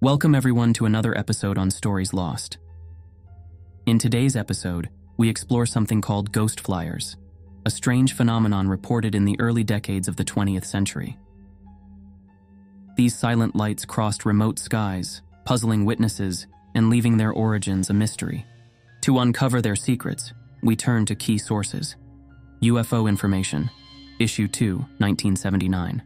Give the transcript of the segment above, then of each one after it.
Welcome everyone to another episode on Stories Lost. In today's episode, we explore something called Ghost Fliers, a strange phenomenon reported in the early decades of the 20th century. These silent lights crossed remote skies, puzzling witnesses and leaving their origins a mystery. To uncover their secrets, we turn to key sources. UFO Information, Issue 2, 1979,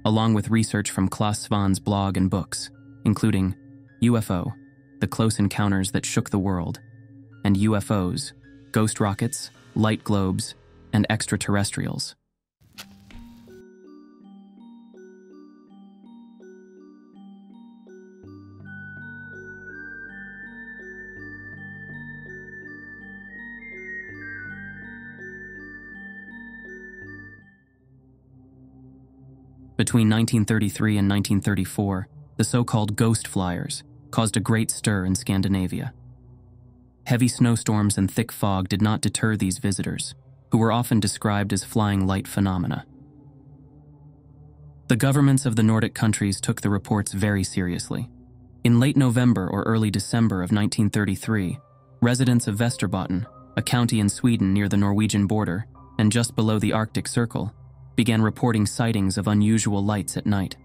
along with research from Klaus Svan's blog and books, including UFO, The Close Encounters That Shook the World, and UFOs, Ghost Rockets, Light Globes, and Extraterrestrials. Between 1933 and 1934, the so-called Ghost Fliers caused a great stir in Scandinavia. Heavy snowstorms and thick fog did not deter these visitors, who were often described as flying light phenomena. The governments of the Nordic countries took the reports very seriously. In late November or early December of 1933, residents of Västerbotten, a county in Sweden near the Norwegian border and just below the Arctic Circle, began reporting sightings of unusual lights at night.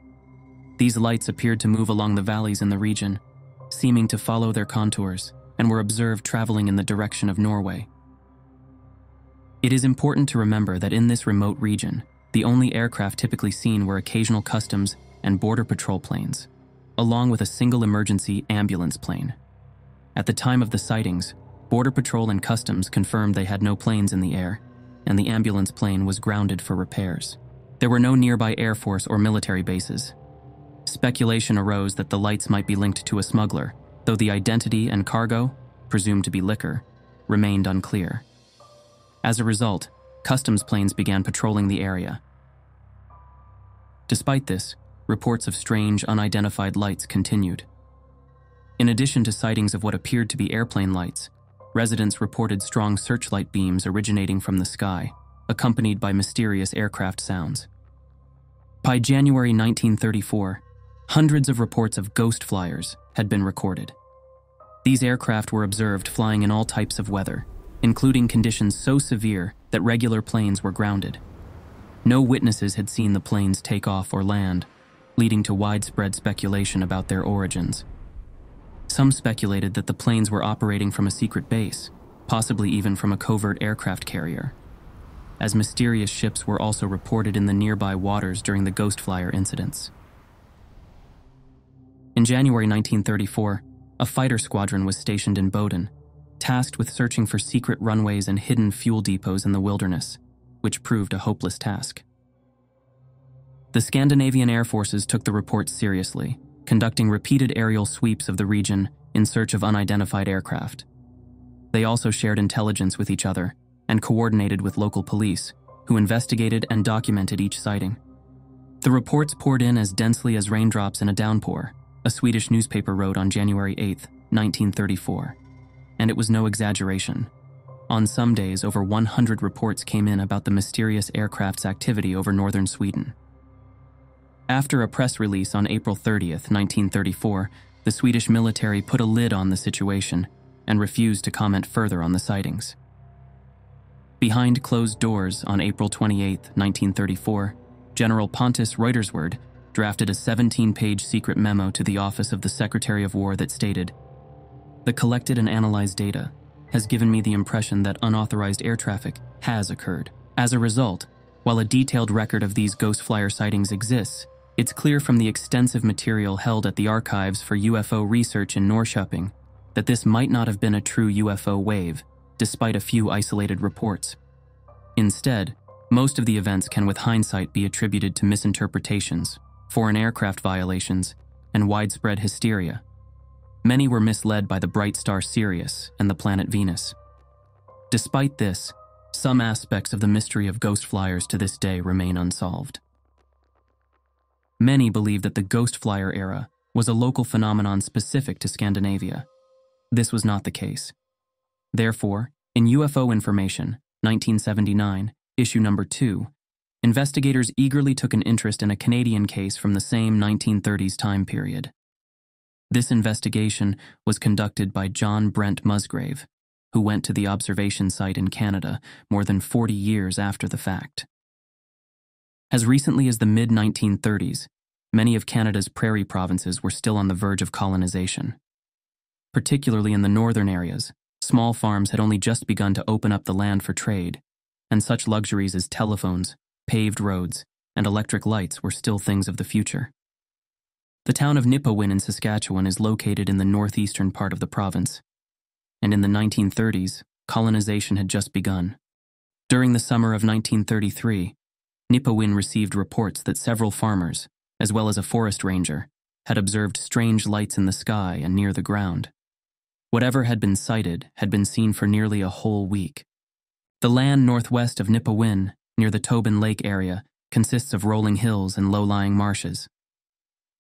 These lights appeared to move along the valleys in the region, seeming to follow their contours, and were observed traveling in the direction of Norway. It is important to remember that in this remote region, the only aircraft typically seen were occasional customs and border patrol planes, along with a single emergency ambulance plane. At the time of the sightings, Border Patrol and Customs confirmed they had no planes in the air, and the ambulance plane was grounded for repairs. There were no nearby Air Force or military bases. Speculation arose that the lights might be linked to a smuggler, though the identity and cargo, presumed to be liquor, remained unclear. As a result, customs planes began patrolling the area. Despite this, reports of strange, unidentified lights continued. In addition to sightings of what appeared to be airplane lights, residents reported strong searchlight beams originating from the sky, accompanied by mysterious aircraft sounds. By January 1934, hundreds of reports of ghost flyers had been recorded. These aircraft were observed flying in all types of weather, including conditions so severe that regular planes were grounded. No witnesses had seen the planes take off or land, leading to widespread speculation about their origins. Some speculated that the planes were operating from a secret base, possibly even from a covert aircraft carrier, as mysterious ships were also reported in the nearby waters during the Ghost Flyer incidents. In January 1934, a fighter squadron was stationed in Boden, tasked with searching for secret runways and hidden fuel depots in the wilderness, which proved a hopeless task. The Scandinavian air forces took the reports seriously, conducting repeated aerial sweeps of the region in search of unidentified aircraft. They also shared intelligence with each other and coordinated with local police, who investigated and documented each sighting. The reports poured in as densely as raindrops in a downpour, a Swedish newspaper wrote on January 8, 1934. And it was no exaggeration. On some days, over 100 reports came in about the mysterious aircraft's activity over northern Sweden. After a press release on April 30th, 1934, the Swedish military put a lid on the situation and refused to comment further on the sightings. Behind closed doors on April 28, 1934, General Pontus Reuterswärd drafted a 17-page secret memo to the Office of the Secretary of War that stated, "The collected and analyzed data has given me the impression that unauthorized air traffic has occurred. As a result, while a detailed record of these ghost flyer sightings exists, it's clear from the extensive material held at the Archives for UFO Research in Norrköping that this might not have been a true UFO wave, despite a few isolated reports. Instead, most of the events can with hindsight be attributed to misinterpretations, foreign aircraft violations, and widespread hysteria. Many were misled by the bright star Sirius and the planet Venus. Despite this, some aspects of the mystery of ghost flyers to this day remain unsolved. Many believe that the ghost flyer era was a local phenomenon specific to Scandinavia. This was not the case. Therefore, in UFO Information, 1979, issue number 2, investigators eagerly took an interest in a Canadian case from the same 1930s time period. This investigation was conducted by John Brent Musgrave, who went to the observation site in Canada more than 40 years after the fact. As recently as the mid-1930s, many of Canada's prairie provinces were still on the verge of colonization. Particularly in the northern areas, small farms had only just begun to open up the land for trade, and such luxuries as telephones, paved roads, and electric lights were still things of the future. The town of Nipawin in Saskatchewan is located in the northeastern part of the province, and in the 1930s, colonization had just begun. During the summer of 1933, Nipawin received reports that several farmers, as well as a forest ranger, had observed strange lights in the sky and near the ground. Whatever had been sighted had been seen for nearly a whole week. The land northwest of Nipawin, near the Tobin Lake area, consists of rolling hills and low-lying marshes.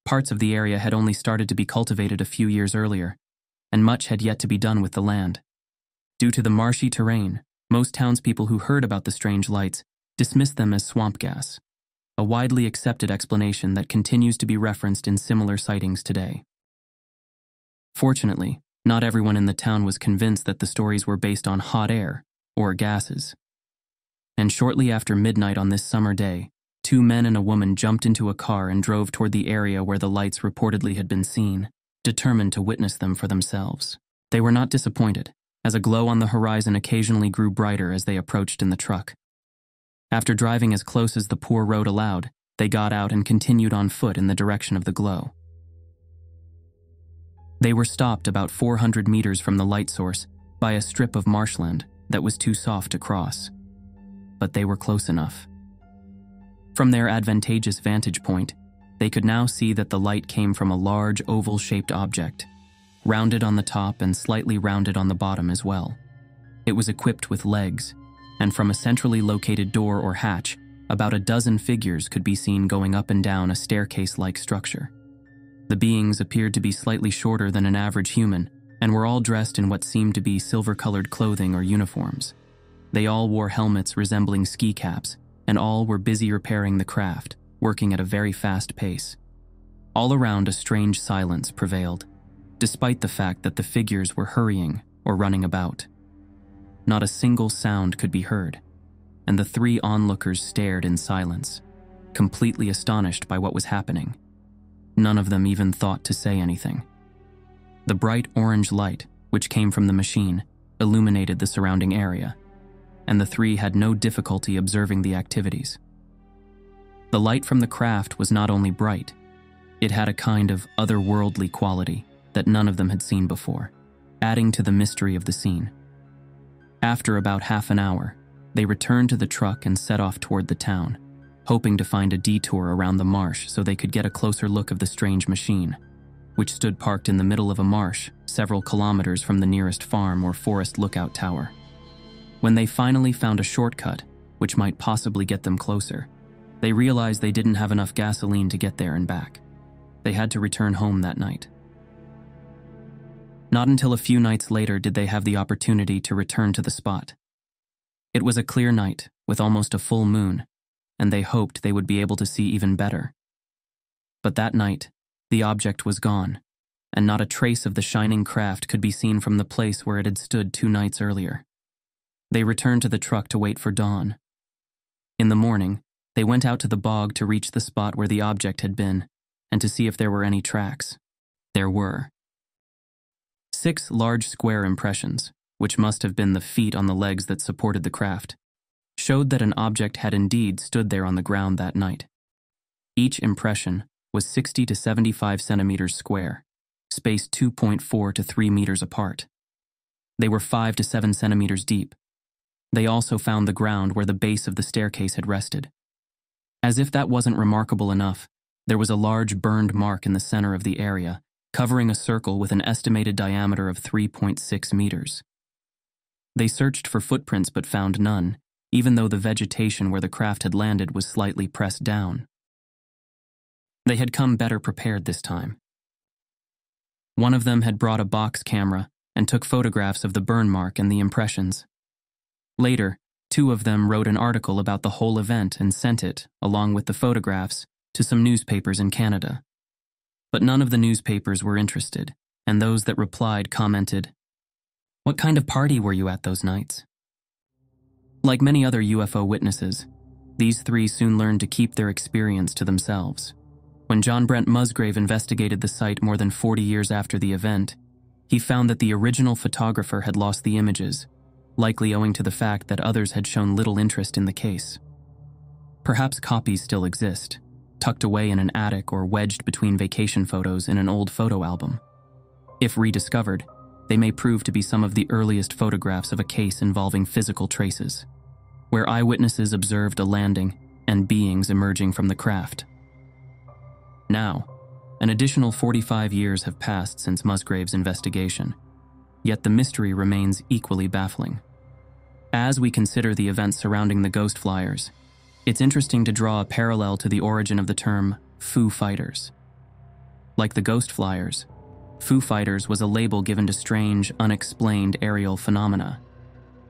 Parts of the area had only started to be cultivated a few years earlier, and much had yet to be done with the land. Due to the marshy terrain, most townspeople who heard about the strange lights dismissed them as swamp gas, a widely accepted explanation that continues to be referenced in similar sightings today. Fortunately, not everyone in the town was convinced that the stories were based on hot air or gases. And shortly after midnight on this summer day, 2 men and a woman jumped into a car and drove toward the area where the lights reportedly had been seen, determined to witness them for themselves. They were not disappointed, as a glow on the horizon occasionally grew brighter as they approached in the truck. After driving as close as the poor road allowed, they got out and continued on foot in the direction of the glow. They were stopped about 400 meters from the light source by a strip of marshland that was too soft to cross. But they were close enough. From their advantageous vantage point, they could now see that the light came from a large oval-shaped object, rounded on the top and slightly rounded on the bottom as well. It was equipped with legs, and from a centrally located door or hatch, about a dozen figures could be seen going up and down a staircase-like structure. The beings appeared to be slightly shorter than an average human, and were all dressed in what seemed to be silver-colored clothing or uniforms. They all wore helmets resembling ski caps, and all were busy repairing the craft, working at a very fast pace. All around, a strange silence prevailed, despite the fact that the figures were hurrying or running about. Not a single sound could be heard, and the 3 onlookers stared in silence, completely astonished by what was happening. None of them even thought to say anything. The bright orange light, which came from the machine, illuminated the surrounding area, and the 3 had no difficulty observing the activities. The light from the craft was not only bright, it had a kind of otherworldly quality that none of them had seen before, adding to the mystery of the scene. After about half an hour, they returned to the truck and set off toward the town, hoping to find a detour around the marsh so they could get a closer look of the strange machine, which stood parked in the middle of a marsh several kilometers from the nearest farm or forest lookout tower. When they finally found a shortcut, which might possibly get them closer, they realized they didn't have enough gasoline to get there and back. They had to return home that night. Not until a few nights later did they have the opportunity to return to the spot. It was a clear night with almost a full moon, and they hoped they would be able to see even better. But that night, the object was gone, and not a trace of the shining craft could be seen from the place where it had stood 2 nights earlier. They returned to the truck to wait for dawn. In the morning, they went out to the bog to reach the spot where the object had been, and to see if there were any tracks. There were. 6 large square impressions, which must have been the feet on the legs that supported the craft, showed that an object had indeed stood there on the ground that night. Each impression was 60 to 75 centimeters square, spaced 2.4 to 3 meters apart. They were 5 to 7 centimeters deep. They also found the ground where the base of the staircase had rested. As if that wasn't remarkable enough, there was a large burned mark in the center of the area, covering a circle with an estimated diameter of 3.6 meters. They searched for footprints but found none, even though the vegetation where the craft had landed was slightly pressed down. They had come better prepared this time. One of them had brought a box camera and took photographs of the burn mark and the impressions. Later, 2 of them wrote an article about the whole event and sent it, along with the photographs, to some newspapers in Canada. But none of the newspapers were interested, and those that replied commented, "What kind of party were you at those nights?" Like many other UFO witnesses, these three soon learned to keep their experience to themselves. When John Brent Musgrave investigated the site more than 40 years after the event, he found that the original photographer had lost the images, likely owing to the fact that others had shown little interest in the case. Perhaps copies still exist, tucked away in an attic or wedged between vacation photos in an old photo album. If rediscovered, they may prove to be some of the earliest photographs of a case involving physical traces, where eyewitnesses observed a landing and beings emerging from the craft. Now, an additional 45 years have passed since Musgrave's investigation, yet the mystery remains equally baffling. As we consider the events surrounding the Ghost Fliers, it's interesting to draw a parallel to the origin of the term Foo Fighters. Like the Ghost Fliers, Foo Fighters was a label given to strange, unexplained aerial phenomena.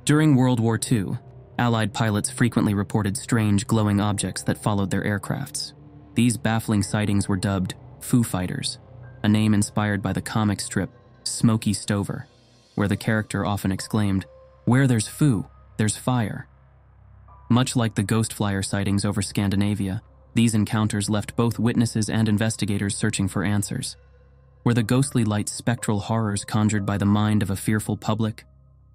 During World War II, Allied pilots frequently reported strange glowing objects that followed their aircrafts. These baffling sightings were dubbed Foo Fighters, a name inspired by the comic strip Smokey Stover, where the character often exclaimed, "Where there's foo, there's fire." Much like the Ghost Flyer sightings over Scandinavia, these encounters left both witnesses and investigators searching for answers. Were the ghostly lights spectral horrors conjured by the mind of a fearful public?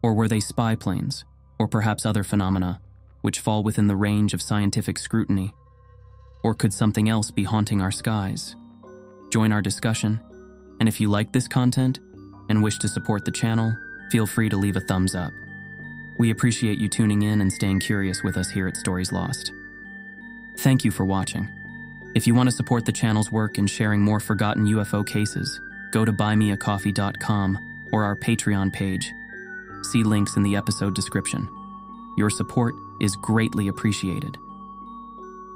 Or were they spy planes, or perhaps other phenomena, which fall within the range of scientific scrutiny? Or could something else be haunting our skies? Join our discussion, and if you like this content and wish to support the channel, feel free to leave a thumbs up. We appreciate you tuning in and staying curious with us here at Stories Lost. Thank you for watching. If you want to support the channel's work in sharing more forgotten UFO cases, go to buymeacoffee.com or our Patreon page. See links in the episode description. Your support is greatly appreciated.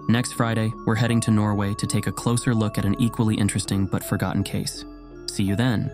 Next Friday, we're heading to Norway to take a closer look at an equally interesting but forgotten case. See you then.